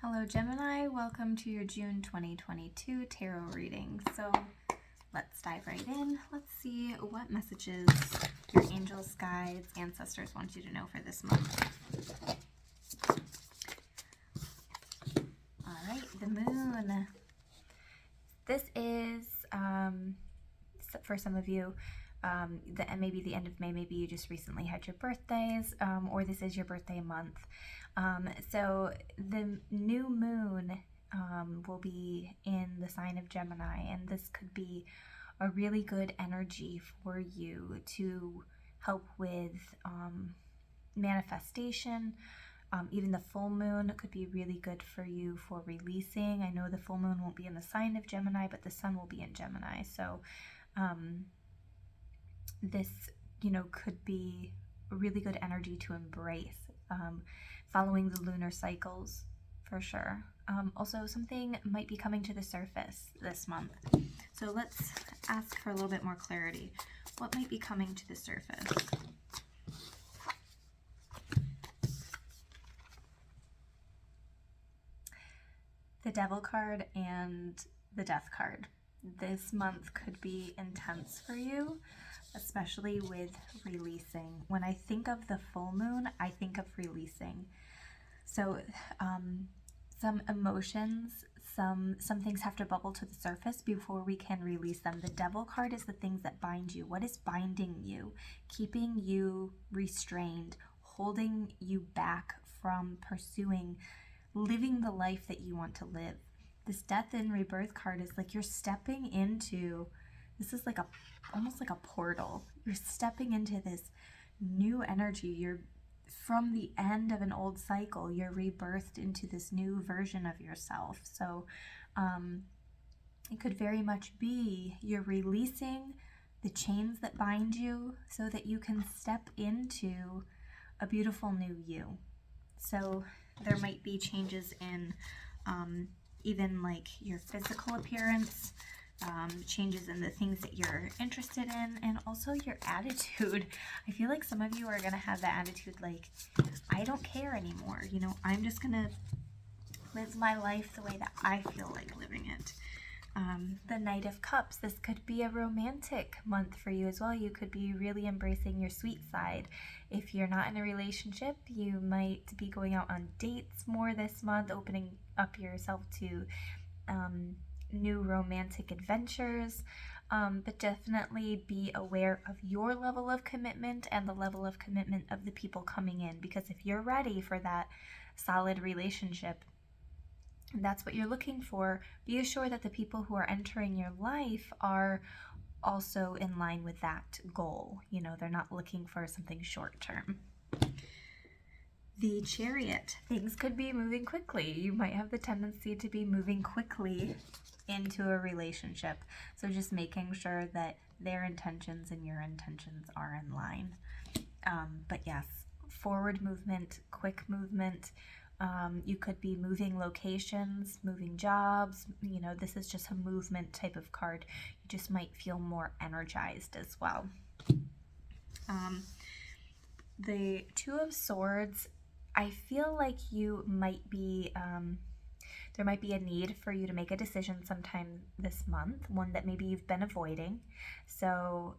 Hello Gemini, welcome to your June 2022 tarot reading. So let's dive right in. Let's see what messages your angels, guides, ancestors want you to know for this month. All right, the moon. This is, for some of you, maybe the end of May, maybe you just recently had your birthdays, or this is your birthday month. So the new moon will be in the sign of Gemini, and this could be a really good energy for you to help with manifestation. Even the full moon could be really good for you for releasing. I know the full moon won't be in the sign of Gemini, but the sun will be in Gemini. So this, could be a really good energy to embrace, following the lunar cycles for sure. Also, something might be coming to the surface this month. So let's ask for a little bit more clarity. What might be coming to the surface? The Devil card and the Death card. This month could be intense for you, especially with releasing. When I think of the full moon, I think of releasing. So some emotions, some things have to bubble to the surface before we can release them. The Devil card is the things that bind you. What is binding you? Keeping you restrained, holding you back from pursuing, living the life that you want to live. This Death and Rebirth card is like you're stepping into, this is like almost like a portal. You're stepping into this new energy. You're from the end of an old cycle, you're rebirthed into this new version of yourself. So it could very much be you're releasing the chains that bind you so that you can step into a beautiful new you. So there might be changes in even like your physical appearance, changes in the things that you're interested in, and also your attitude. I feel like some of you are going to have that attitude like, I don't care anymore. I'm just going to live my life the way that I feel like living it. The Knight of Cups. This could be a romantic month for you as well. You could be really embracing your sweet side. If you're not in a relationship, you might be going out on dates more this month, opening up yourself to new romantic adventures, but definitely be aware of your level of commitment and the level of commitment of the people coming in, because if you're ready for that solid relationship, that's what you're looking for, be assured that the people who are entering your life are also in line with that goal. They're not looking for something short term. The Chariot. Things could be moving quickly. You might have the tendency to be moving quickly into a relationship. So just making sure that their intentions and your intentions are in line. But yes, forward movement, quick movement. You could be moving locations, moving jobs. This is just a movement type of card. You just might feel more energized as well. The Two of Swords. I feel like you might be, there might be a need for you to make a decision sometime this month, one that maybe you've been avoiding. So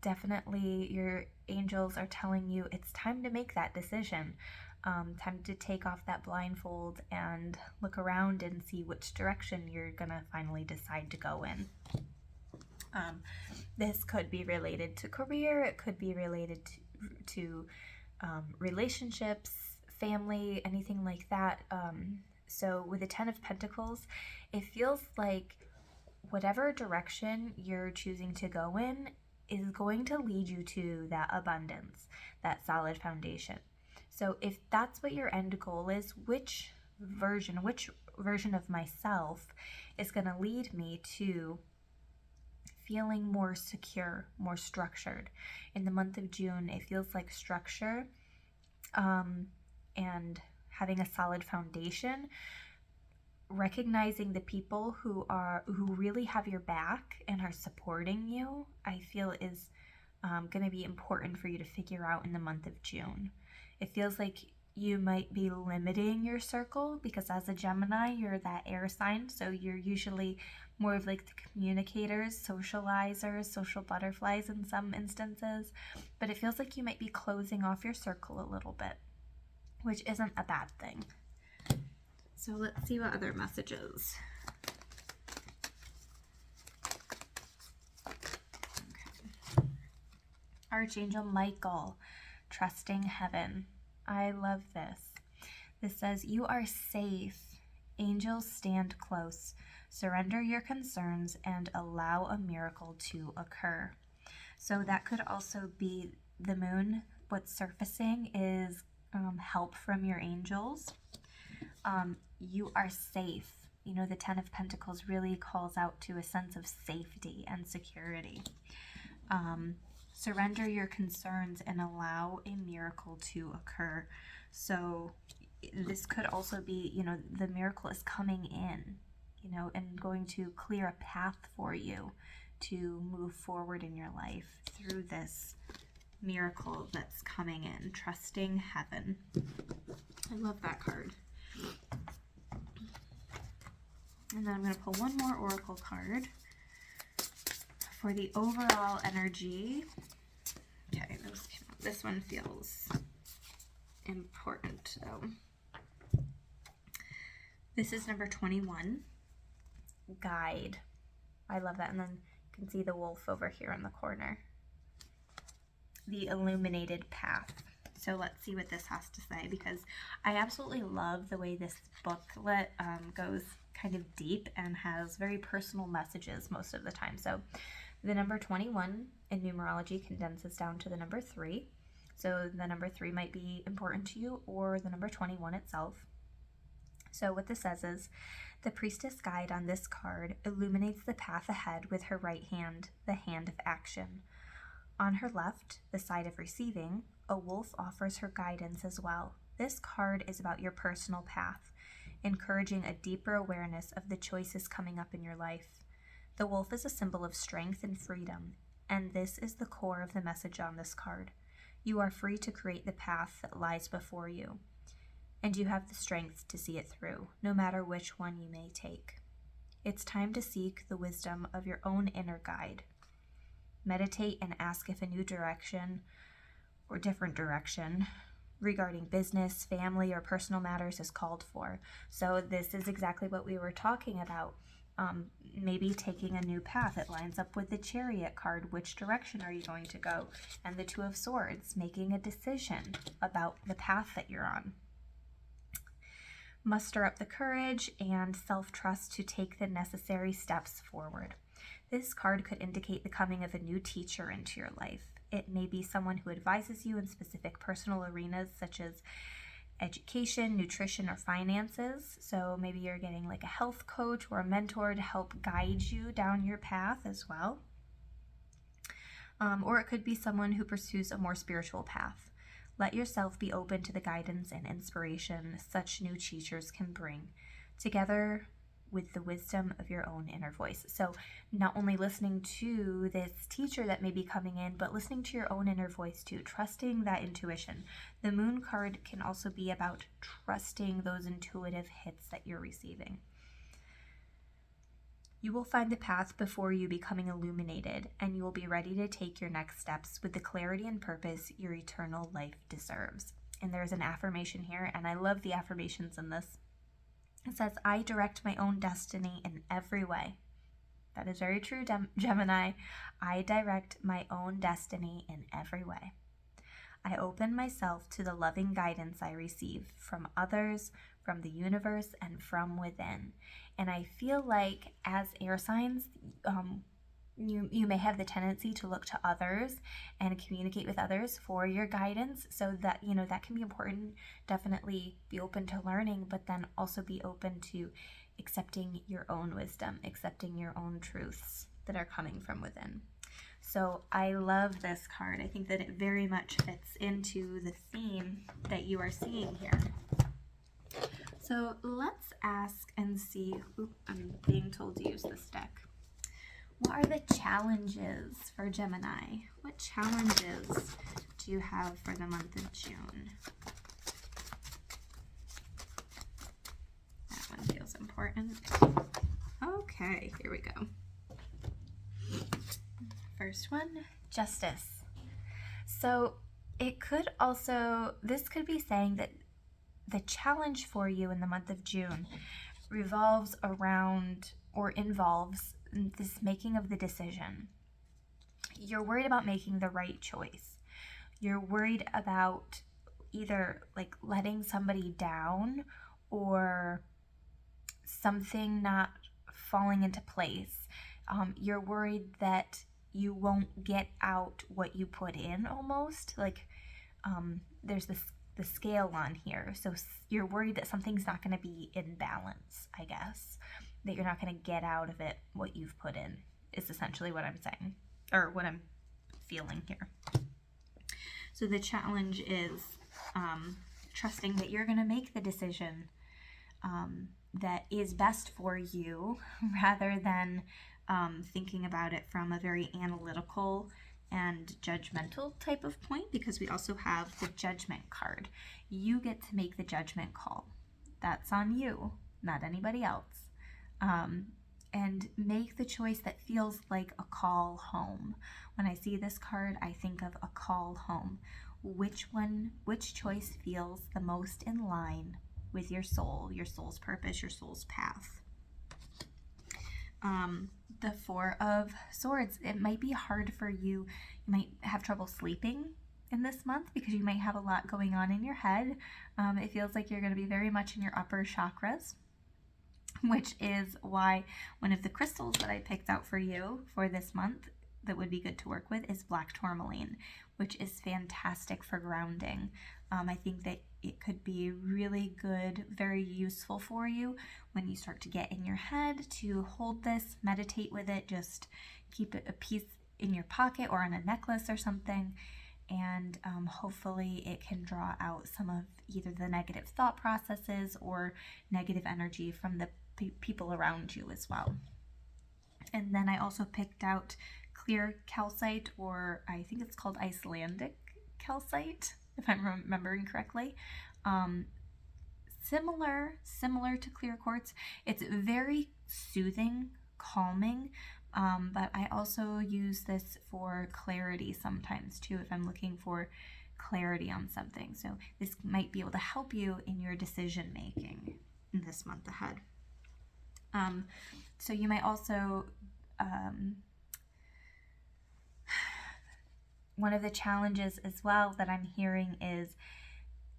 definitely your angels are telling you it's time to make that decision. Time to take off that blindfold and look around and see which direction you're going to finally decide to go in. This could be related to career. It could be related to relationships, family, anything like that. So with the Ten of Pentacles, it feels like whatever direction you're choosing to go in is going to lead you to that abundance, that solid foundation. So if that's what your end goal is, which version of myself is going to lead me to feeling more secure, more structured? In the month of June, it feels like structure and having a solid foundation, recognizing the people who really have your back and are supporting you, I feel is going to be important for you to figure out in the month of June. It feels like you might be limiting your circle, because as a Gemini, you're that air sign. So you're usually more of like the communicators, socializers, social butterflies in some instances. But it feels like you might be closing off your circle a little bit, which isn't a bad thing. So let's see what other messages. Okay. Archangel Michael, trusting heaven. I love this. This says, you are safe. Angels stand close. Surrender your concerns and allow a miracle to occur. So that could also be the moon. What's surfacing is help from your angels. You are safe. You know, the Ten of Pentacles really calls out to a sense of safety and security. Surrender your concerns and allow a miracle to occur. So this could also be, you know, the miracle is coming in, you know, and going to clear a path for you to move forward in your life through this miracle that's coming in. Trusting heaven. I love that card. And then I'm going to pull one more oracle card for the overall energy. Okay, this one feels important though. This is number 21, guide. I love that. And then you can see the wolf over here in the corner. The illuminated path. So let's see what this has to say, because I absolutely love the way this booklet goes kind of deep and has very personal messages most of the time. So the number 21 in numerology condenses down to the number 3. So the number 3 might be important to you, or the number 21 itself. So what this says is, the priestess guide on this card illuminates the path ahead with her right hand, the hand of action. On her left, the side of receiving, a wolf offers her guidance as well. This card is about your personal path, encouraging a deeper awareness of the choices coming up in your life. The wolf is a symbol of strength and freedom, and this is the core of the message on this card. You are free to create the path that lies before you, and you have the strength to see it through, no matter which one you may take. It's time to seek the wisdom of your own inner guide. Meditate and ask if a new direction or different direction regarding business, family, or personal matters is called for. So this is exactly what we were talking about. Maybe taking a new path. It lines up with the Chariot card. Which direction are you going to go? And the Two of Swords, making a decision about the path that you're on. Muster up the courage and self-trust to take the necessary steps forward. This card could indicate the coming of a new teacher into your life. It may be someone who advises you in specific personal arenas such as education, nutrition, or finances. So maybe you're getting like a health coach or a mentor to help guide you down your path as well. Or it could be someone who pursues a more spiritual path. Let yourself be open to the guidance and inspiration such new teachers can bring, together with the wisdom of your own inner voice. So not only listening to this teacher that may be coming in, but listening to your own inner voice too, trusting that intuition. The moon card can also be about trusting those intuitive hits that you're receiving. You will find the path before you becoming illuminated, and you will be ready to take your next steps with the clarity and purpose your eternal life deserves. And there's an affirmation here, and I love the affirmations in this. It says, I direct my own destiny in every way. That is very true, Gemini. I direct my own destiny in every way. I open myself to the loving guidance I receive from others, from the universe, and from within. And I feel like as air signs, you may have the tendency to look to others and communicate with others for your guidance. So that, you know, that can be important. Definitely be open to learning, but then also be open to accepting your own wisdom, accepting your own truths that are coming from within. So I love this card. I think that it very much fits into the theme that you are seeing here. So let's ask and see. I'm being told to use this deck. What are the challenges for Gemini? What challenges do you have for the month of June? important. Okay, here we go. First one, justice. So this could be saying that the challenge for you in the month of June revolves around or involves this making of the decision. You're worried about making the right choice. You're worried about either like letting somebody down or something not falling into place. You're worried that you won't get out what you put in, almost like there's the scale on here. So you're worried that something's not going to be in balance, I guess, that you're not going to get out of it what you've put in is essentially what I'm saying, or what I'm feeling here. So the challenge is trusting that you're going to make the decision that is best for you, rather than thinking about it from a very analytical and judgmental type of point, because we also have the judgment card. You get to make the judgment call. That's on you, not anybody else. And make the choice that feels like a call home. When I see this card, I think of a call home. Which choice feels the most in line with your soul's purpose, your soul's path? The Four of Swords. It might be hard for you. You might have trouble sleeping in this month because you might have a lot going on in your head. It feels like you're going to be very much in your upper chakras, which is why one of the crystals that I picked out for you for this month that would be good to work with is black tourmaline, which is fantastic for grounding. I think that it could be really good, very useful for you when you start to get in your head, to hold this, meditate with it, just keep it a piece in your pocket or on a necklace or something, and hopefully it can draw out some of either the negative thought processes or negative energy from the people around you as well. And then I also picked out clear calcite, or I think it's called Icelandic calcite, if I'm remembering correctly. Similar to clear quartz. It's very soothing, calming, but I also use this for clarity sometimes too, if I'm looking for clarity on something. So this might be able to help you in your decision making in this month ahead. So you might also one of the challenges as well that I'm hearing is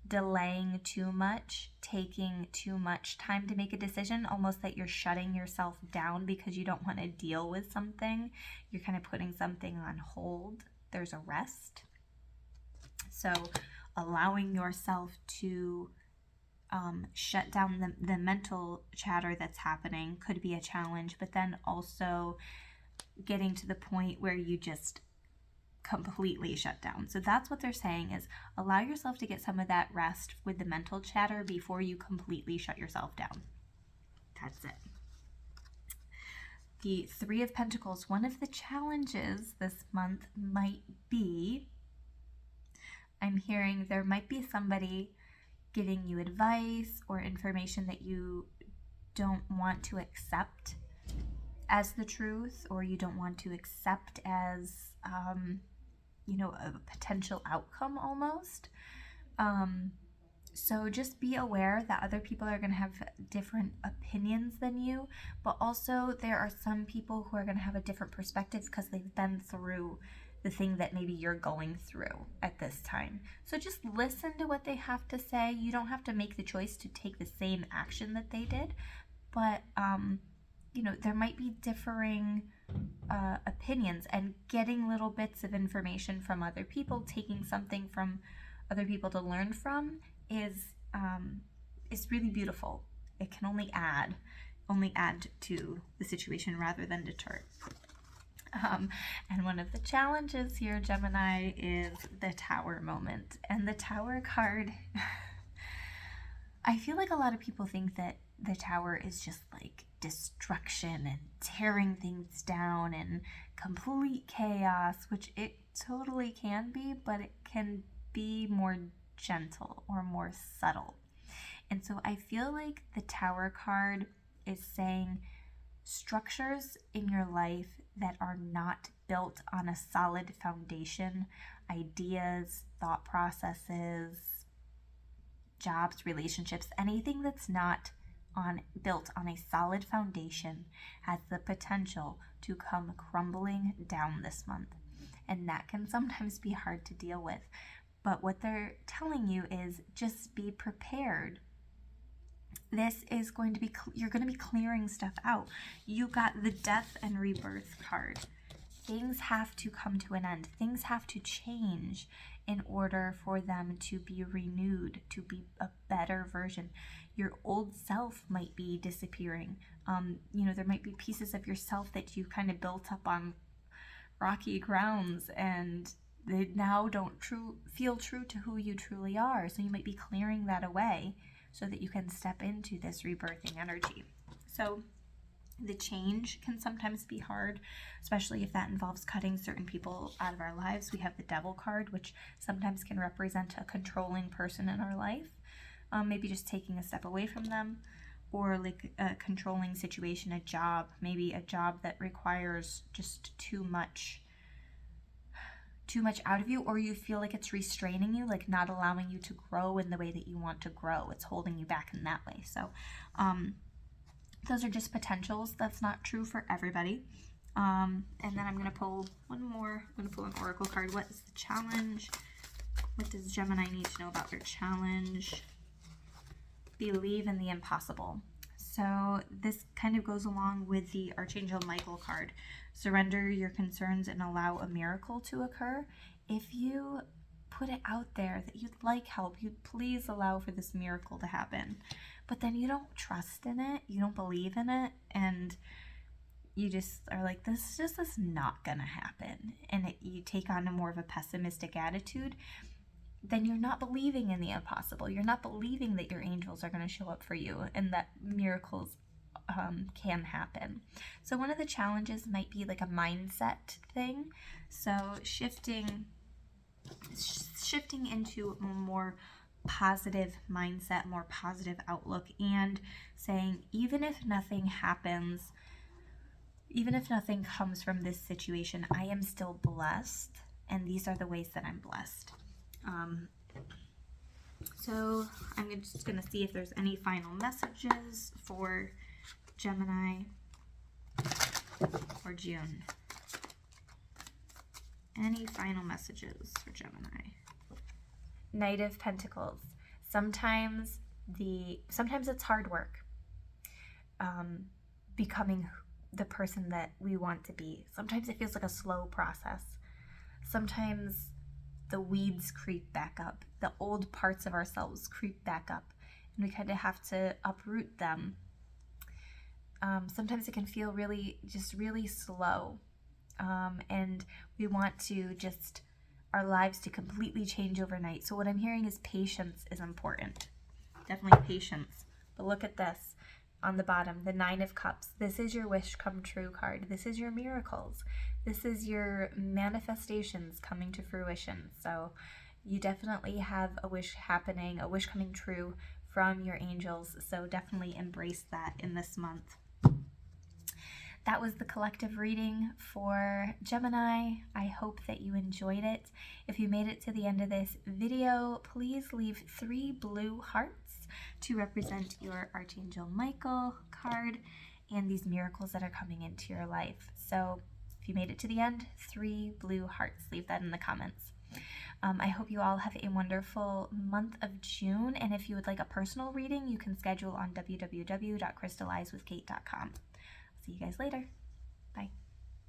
delaying too much, taking too much time to make a decision, almost that you're shutting yourself down because you don't want to deal with something. You're kind of putting something on hold. There's a rest. So allowing yourself to shut down the mental chatter that's happening could be a challenge, but then also getting to the point where you just completely shut down. So that's what they're saying, is allow yourself to get some of that rest with the mental chatter before you completely shut yourself down. That's it. The Three of Pentacles. One of the challenges this month might be, I'm hearing there might be somebody giving you advice or information that you don't want to accept as the truth, or you don't want to accept as a potential outcome almost. So just be aware that other people are going to have different opinions than you, but also there are some people who are going to have a different perspective because they've been through the thing that maybe you're going through at this time. So just listen to what they have to say. You don't have to make the choice to take the same action that they did, but there might be differing opinions, and getting little bits of information from other people, taking something from other people to learn from is really beautiful. It can only add to the situation rather than deter. And one of the challenges here, Gemini, is the Tower moment. And the Tower card, I feel like a lot of people think that the Tower is just like destruction and tearing things down and complete chaos, which it totally can be, but it can be more gentle or more subtle. And so I feel like the Tower card is saying structures in your life that are not built on a solid foundation, ideas, thought processes, jobs, relationships, anything that's not built on a solid foundation has the potential to come crumbling down this month. And that can sometimes be hard to deal with. But what they're telling you is just be prepared. This is going to be, you're going to be clearing stuff out. You got the Death and Rebirth card. Things have to come to an end. Things have to change in order for them to be renewed, to be a better version. Your old self might be disappearing. There might be pieces of yourself that you kind of built up on rocky grounds, and they now don't feel true to who you truly are. So you might be clearing that away so that you can step into this rebirthing energy. So the change can sometimes be hard, especially if that involves cutting certain people out of our lives. We have the Devil card, which sometimes can represent a controlling person in our life. Maybe just taking a step away from them, or like a controlling situation, a job, maybe a job that requires just too much out of you, or you feel like it's restraining you, like not allowing you to grow in the way that you want to grow. It's holding you back in that way. So those are just potentials. That's not true for everybody. And then I'm going to pull one more. I'm going to pull an oracle card. What is the challenge? What does Gemini need to know about their challenge? Believe in the impossible. So this kind of goes along with the Archangel Michael card. Surrender your concerns and allow a miracle to occur. If you put it out there that you'd like help, you'd please allow for this miracle to happen. But then you don't trust in it, you don't believe in it, and you just are like, this just is not gonna happen. And you take on a more of a pessimistic attitude, then you're not believing in the impossible. You're not believing that your angels are going to show up for you and that miracles can happen. So one of the challenges might be like a mindset thing. So shifting into a more positive mindset, more positive outlook, and saying, even if nothing happens, even if nothing comes from this situation, I am still blessed, and these are the ways that I'm blessed. So I'm just going to see if there's any final messages for Gemini for June. Any final messages for Gemini? Knight of Pentacles. Sometimes it's hard work. Becoming the person that we want to be. Sometimes it feels like a slow process. Sometimes the weeds creep back up. The old parts of ourselves creep back up, and we kind of have to uproot them. Sometimes it can feel really slow, and we want to our lives to completely change overnight. So what I'm hearing is patience is important. Definitely patience. But look at this on the bottom, the Nine of Cups. This is your wish come true card. This is your miracles. This is your manifestations coming to fruition. So you definitely have a wish happening, a wish coming true from your angels. So definitely embrace that in this month. That was the collective reading for Gemini. I hope that you enjoyed it. If you made it to the end of this video, please leave 3 blue hearts to represent your Archangel Michael card and these miracles that are coming into your life. So if you made it to the end, 3 blue hearts. Leave that in the comments. I hope you all have a wonderful month of June, and if you would like a personal reading, you can schedule on www.crystallizewithkate.com. See you guys later. Bye.